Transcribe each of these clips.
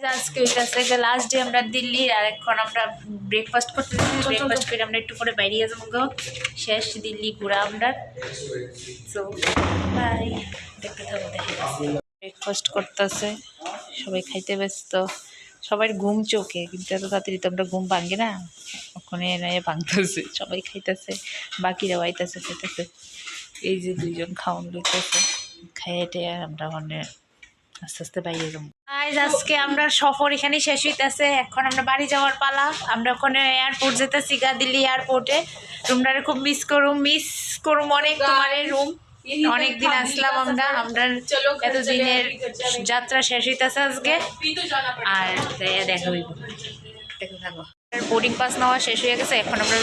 আজকে হইতাছে last day আমরা দিল্লি, আর এখন আমরা ব্রেকফাস্ট করতেছি। ব্রেকফাস্ট করে আমরা একটু পরে বাইরে যাবো। শেষ দিল্লি ঘোরা আমরা। সো বাই, দেখতে থাকো। ব্রেকফাস্ট করতেছে, সবাই খাইতে ব্যস্ত, সবাই ঘুম চোখে, কিন্তু এত তাড়াতাড়ি তো আমরা ঘুম ভাঙি না, ওখানে ভাঙতেছে, সবাই খাইতেছে, বাকিরাও আইতেছে খাইতেছে। এই যে দুইজন খাওয়ান লইতেছে, খাইয়ে আমরা ওখানে আস্তে আস্তে বাইরে যাবো। আজকে আমরা সফর এখানে শেষ হইতেছে, এখন আমরা বাড়ি যাওয়ার পালা। আমরা ওখানে এয়ারপোর্ট যেতেছি, দিল্লি এয়ারপোর্টে। রুমটারে খুব মিস করুম অনেক, তোমার রুম অনেকদিন আসলাম আমরা এতদিনের যাত্রা শেষ হইতেছে আজকে। আর দেখা হইব, দেখতে থাকো। বোর্ডিং পাস নেওয়া শেষ হয়ে গেছে, এখন আমরা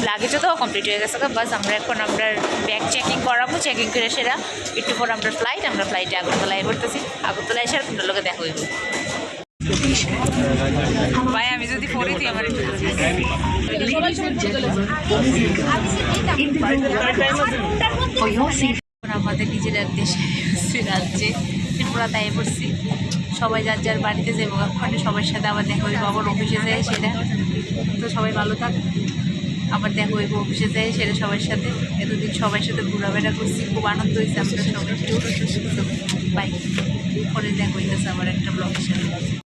লাগেজও তো কমপ্লিট হয়ে গেছে বাস। আমরা এখন আমরা ব্যাগ চেকিং করাবো, চেকিং করে সেরা একটু পর আমরা ফ্লাইটে আগরতলায় করতেছি। আগরতলায় এসে আপনার লোকে দেখা হইব। ভাই আমি যদি পড়ি দিই আমার আমাদের নিজের দেশে রাজ্যে ত্রিপুরা তাই পড়ছি। সবাই যার যার বাড়িতে যাবো, ওখানে সবার সাথে আবার দেখা হইব। আবার অফিসে যায় সেটা তো সবাই ভালো থাক। আবার দেখা হইব অফিসে যায় সেটা সবার সাথে। এতদিন সবার সাথে ঘোরাফেরা করছি, খুব আনন্দ হয়েছে আমরা সবাই। বাই, পরে দেখা হইতেছে আবার একটা ব্লগের সাথে।